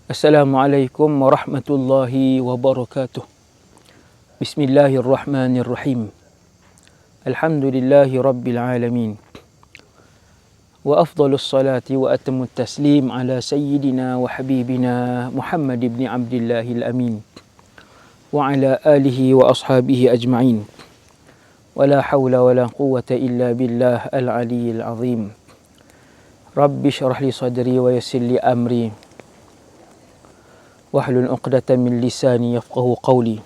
Assalamualaikum warahmatullahi wabarakatuh. Bismillahirrahmanirrahim. Alhamdulillahi rabbil alamin. Wa afdalus salati wa atamut taslim ala sayyidina wa habibina Muhammad ibn Abdillahil amin. Wa ala alihi wa ashabihi ajma'in. Wa la hawla wa la quwwata illa billah al-aliyyil azim. Rabbi syrah li sadri wa yassir li amri. Wahlul 'uqdatam min lisani yafqahu qawli.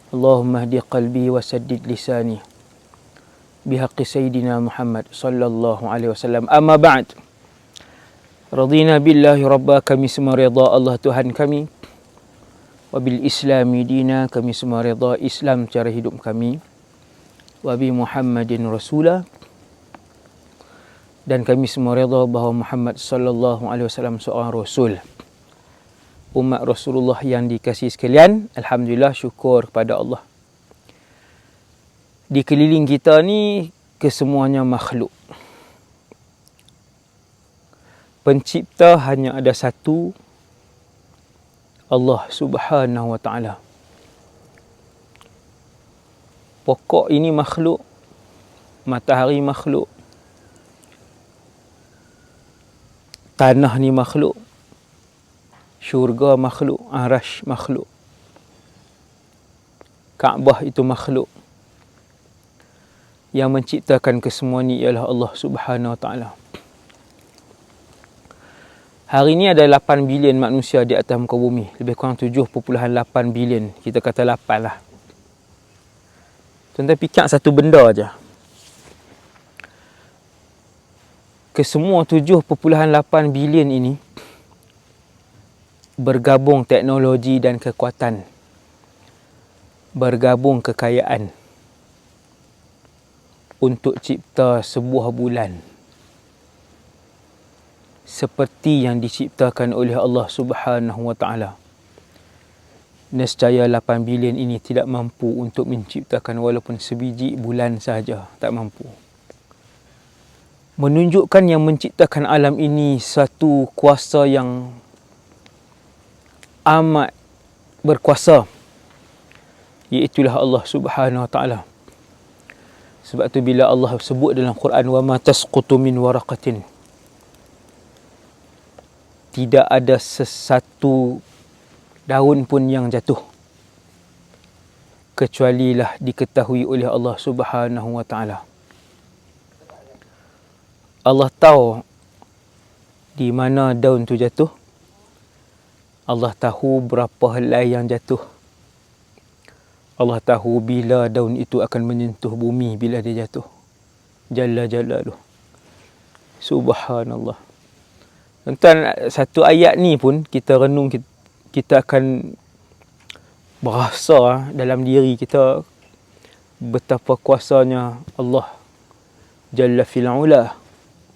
Allahumma hdi qalbi wa saddid lisani bihaqqi sayyidina Muhammad sallallahu alaihi wasallam. Amma ba'd. Radina billahi rabba, kami semua redha Allah Tuhan kami. Wa bil islami dina, kami semua redha Islam cara hidup kami. Wa bi Muhammadin rasulah, dan kami semua redha bahawa Muhammad sallallahu alaihi wasallam seorang rasul. Umat Rasulullah yang dikasihi sekalian, alhamdulillah, syukur kepada Allah. Di keliling kita ni kesemuanya makhluk. Pencipta hanya ada satu, Allah Subhanahu wa taala. Pokok ini makhluk, matahari makhluk, tanah ni makhluk, syurga makhluk, arash makhluk, Kaabah itu makhluk. Yang menciptakan kesemua ni ialah Allah Subhanahu wa taala. Hari ini ada 8 bilion manusia di atas muka bumi, lebih kurang 7.8 bilion. Kita kata 8 lah. Tuan-tuan fikir satu benda aja. Kesemua 7.8 bilion ini bergabung teknologi dan kekuatan, bergabung kekayaan untuk cipta sebuah bulan seperti yang diciptakan oleh Allah Subhanahu wa taala. Nescaya 8 bilion ini tidak mampu untuk menciptakan walaupun sebiji bulan sahaja, tak mampu. Menunjukkan yang menciptakan alam ini satu kuasa yang amat berkuasa, iaitulah Allah Subhanahu wa taala. Sebab tu bila Allah sebut dalam Quran, wa ma tasqutu min waraqatin, tidak ada sesatu daun pun yang jatuh kecuali lah diketahui oleh Allah Subhanahu wa taala. Allah tahu di mana daun tu jatuh. Allah tahu berapa helai yang jatuh. Allah tahu bila daun itu akan menyentuh bumi bila dia jatuh. Jalla jalaluh. Subhanallah. Tuan, satu ayat ni pun kita renung, kita akan berasa dalam diri kita betapa kuasanya Allah Jalla fil ula,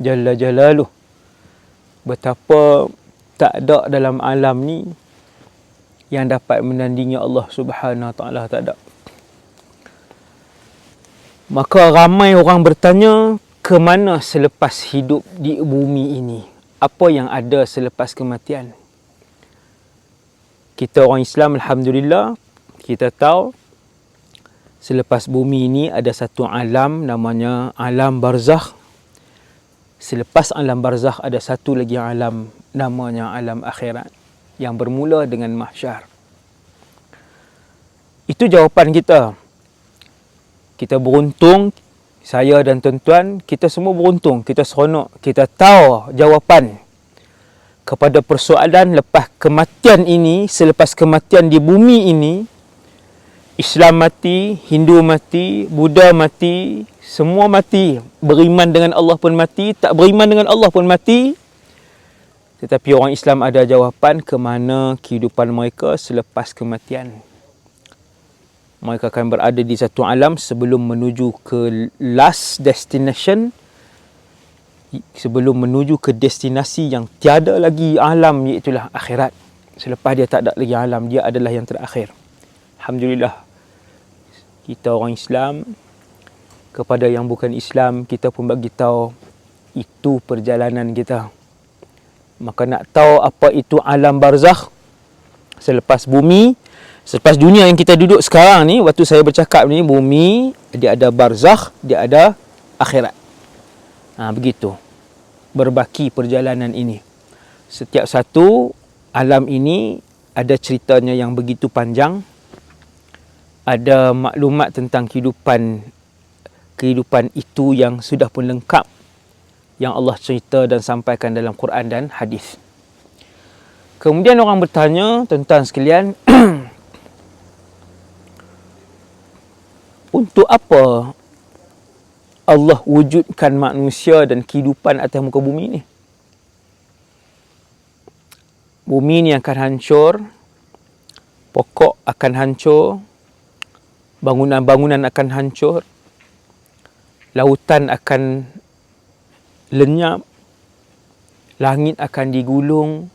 Jalla jalaluh. Betapa tak ada dalam alam ni yang dapat menandingi Allah Subhanahu wa taala, tak ada. Maka ramai orang bertanya, ke mana selepas hidup di bumi ini? Apa yang ada selepas kematian? Kita orang Islam, alhamdulillah, kita tahu selepas bumi ini ada satu alam namanya alam barzakh. Selepas alam barzakh ada satu lagi alam namanya alam akhirat yang bermula dengan mahsyar. Itu jawapan kita. Kita beruntung, saya dan tuan-tuan, kita semua beruntung, kita seronok, kita tahu jawapan kepada persoalan lepas kematian ini, selepas kematian di bumi ini. Islam mati, Hindu mati, Buddha mati, semua mati. Beriman dengan Allah pun mati, tak beriman dengan Allah pun mati. Tetapi orang Islam ada jawapan ke mana kehidupan mereka selepas kematian. Mereka akan berada di satu alam sebelum menuju ke last destination, sebelum menuju ke destinasi yang tiada lagi alam, iaitulah akhirat. Selepas dia tak ada lagi alam, dia adalah yang terakhir. Alhamdulillah, kita orang Islam, kepada yang bukan Islam, kita pun bagi tahu itu perjalanan kita. Maka nak tahu apa itu alam barzakh, selepas bumi, selepas dunia yang kita duduk sekarang ni, waktu saya bercakap ni, bumi, dia ada barzakh, dia ada akhirat. Begitu berbaki perjalanan ini. Setiap satu alam ini ada ceritanya yang begitu panjang, ada maklumat tentang kehidupan itu yang sudah pun lengkap, yang Allah cerita dan sampaikan dalam Quran dan hadis. Kemudian orang bertanya, tuan-tuan sekalian, untuk apa Allah wujudkan manusia dan kehidupan atas muka bumi ni? Bumi ni akan hancur, pokok akan hancur, bangunan-bangunan akan hancur, lautan akan lenyap, langit akan digulung.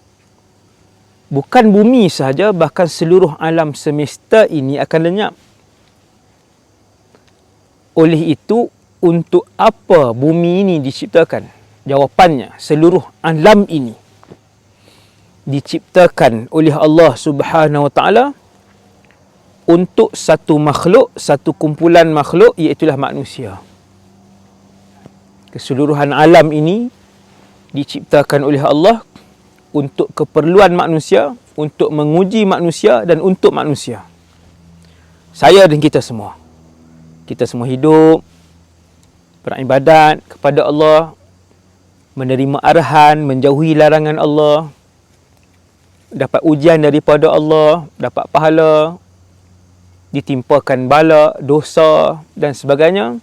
Bukan bumi sahaja, bahkan seluruh alam semesta ini akan lenyap. Oleh itu, untuk apa bumi ini diciptakan? Jawapannya, seluruh alam ini diciptakan oleh Allah Subhanahu Wa Taala untuk satu makhluk, satu kumpulan makhluk, iaitulah manusia. Keseluruhan alam ini diciptakan oleh Allah untuk keperluan manusia, untuk menguji manusia dan untuk manusia. Saya dan kita semua. Kita semua hidup, beribadat kepada Allah, menerima arahan, menjauhi larangan Allah, dapat ujian daripada Allah, dapat pahala, ditimpakan bala, dosa dan sebagainya.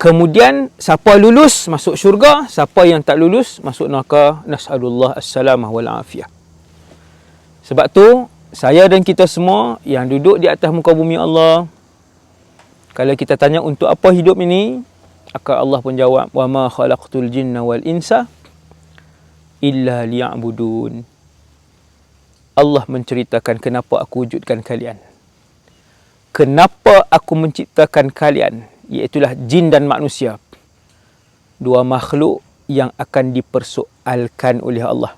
Kemudian siapa lulus masuk syurga, siapa yang tak lulus masuk neraka. Nas'alullah as-salamah wal afiyah. Sebab tu saya dan kita semua yang duduk di atas muka bumi Allah, kalau kita tanya untuk apa hidup ini, maka Allah pun jawab, wa ma khalaqtul jinna wal insa illa liya'budun. Allah menceritakan kenapa aku wujudkan kalian. Kenapa aku menciptakan kalian, iaitulah jin dan manusia. Dua makhluk yang akan dipersoalkan oleh Allah.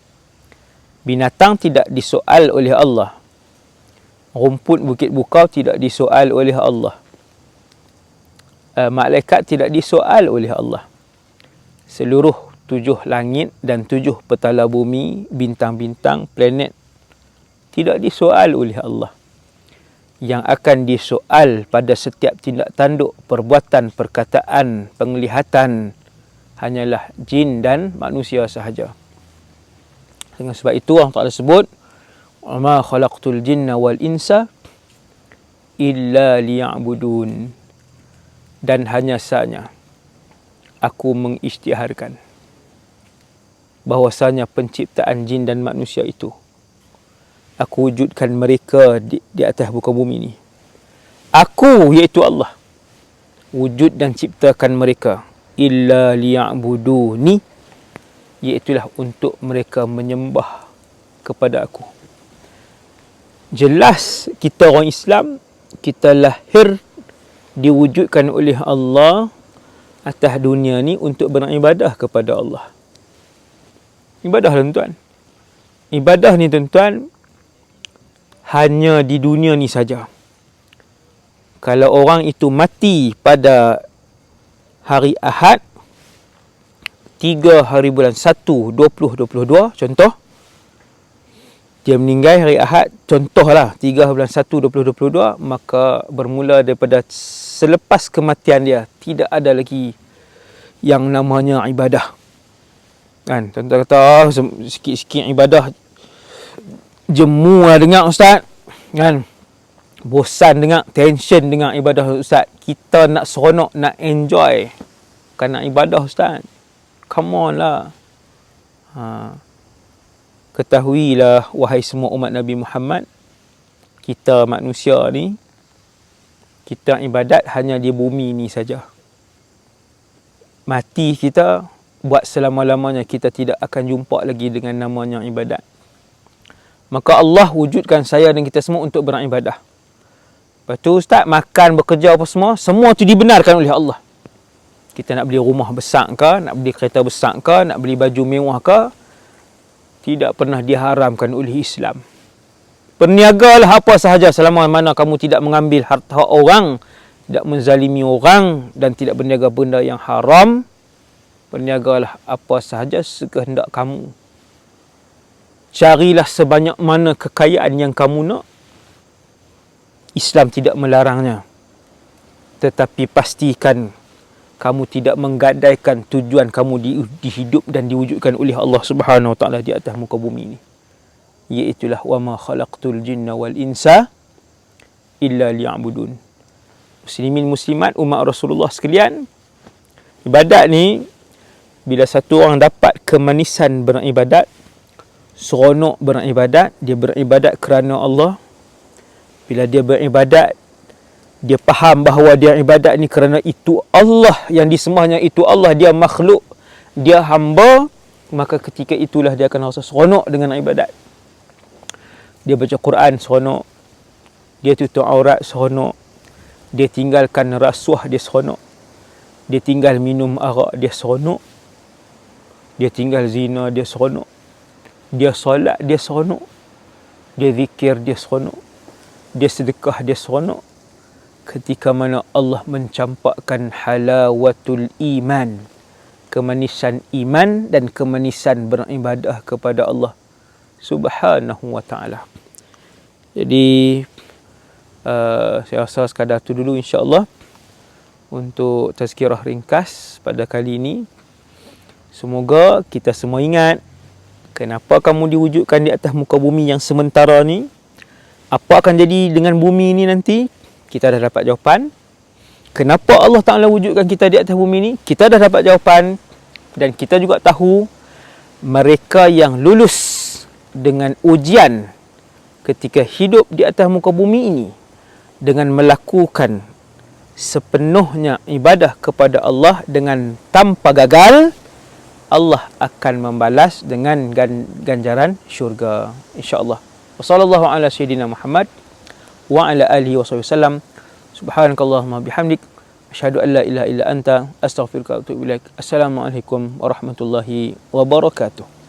Binatang tidak disoal oleh Allah. Rumput bukit bukau tidak disoal oleh Allah. Malaikat tidak disoal oleh Allah. Seluruh 7 langit dan 7 petala bumi, bintang-bintang, planet tidak disoal oleh Allah. Yang akan disoal pada setiap tindak tanduk, perbuatan, perkataan, penglihatan hanyalah jin dan manusia sahaja. Dengan sebab itu Allah Ta'ala sebut, wa ma khalaqtul jinna wal insa illa liya'budun. Dan hanya sahaja aku mengisytiharkan bahwasanya penciptaan jin dan manusia itu, aku wujudkan mereka di atas muka bumi ini. Aku, iaitu Allah, wujud dan ciptakan mereka illa liya'buduni, iaitulah untuk mereka menyembah kepada aku. Jelas kita orang Islam, kita lahir diwujudkan oleh Allah atas dunia ni untuk beribadah kepada Allah. Ibadah lah tuan-tuan. Ibadah ni tuan-tuan hanya di dunia ni saja. Kalau orang itu mati pada hari Ahad 3 hari bulan 1 2022, contoh, dia meninggal hari Ahad, contohlah 3 bulan 1 2022, maka bermula daripada selepas kematian dia tidak ada lagi yang namanya ibadah. Kan, tuan-tuan kata sikit-sikit ibadah jemu lah dengar ustaz, kan, bosan dengar, tension dengar ibadah ustaz. Kita nak seronok, nak enjoy, bukan nak ibadah ustaz. Come on lah. Ketahuilah wahai semua umat Nabi Muhammad, kita manusia ni, kita ibadat hanya di bumi ni saja. Mati kita, buat selama-lamanya kita tidak akan jumpa lagi dengan namanya ibadat. Maka Allah wujudkan saya dan kita semua untuk beribadah. Lepas tu ustaz, makan, bekerja apa semua tu dibenarkan oleh Allah. Kita nak beli rumah besar ke, nak beli kereta besar ke, nak beli baju mewah ke, tidak pernah diharamkan oleh Islam. Perniagalah apa sahaja selama mana kamu tidak mengambil harta orang, tidak menzalimi orang dan tidak berniaga benda yang haram. Perniagalah apa sahaja sekehendak kamu. Carilah sebanyak mana kekayaan yang kamu nak. Islam tidak melarangnya. Tetapi pastikan kamu tidak menggadaikan tujuan kamu dihidup dan diwujudkan oleh Allah Subhanahu Wa Taala di atas muka bumi ini. Iaitulah wa ma khalaqtul jinna wal insa illa liya'budun. Muslimin muslimat umat Rasulullah sekalian, ibadat ni bila satu orang dapat kemanisan beribadat, seronok beribadat, dia beribadat kerana Allah. Bila dia beribadat, dia faham bahawa dia ibadat ni kerana itu Allah yang disembahnya, itu Allah, dia makhluk, dia hamba, maka ketika itulah dia akan rasa seronok dengan ibadat. Dia baca Quran seronok, dia tutup aurat seronok, dia tinggalkan rasuah dia seronok, dia tinggal minum arak dia seronok, dia tinggal zina dia seronok, dia solat dia seronok, dia zikir dia seronok, dia sedekah dia seronok. Ketika mana Allah mencampakkan halawatul iman, kemanisan iman dan kemanisan beribadah kepada Allah Subhanahu Wa Taala. Jadi saya rasa sekadar tu dulu insya-Allah untuk tazkirah ringkas pada kali ini. Semoga kita semua ingat kenapa kamu diwujudkan di atas muka bumi yang sementara ni. Apa akan jadi dengan bumi ini nanti? Kita dah dapat jawapan. Kenapa Allah Ta'ala wujudkan kita di atas bumi ini? Kita dah dapat jawapan. Dan kita juga tahu mereka yang lulus dengan ujian ketika hidup di atas muka bumi ini dengan melakukan sepenuhnya ibadah kepada Allah dengan tanpa gagal, Allah akan membalas dengan ganjaran syurga, insya-Allah. Wassallallahu ala sayyidina Muhammad wa ala alihi wasallam. Subhanakallahumma bihamdik, asyhadu an la ilaha illa anta, astaghfiruka wa atubu ilaik. Assalamualaikum warahmatullahi wabarakatuh.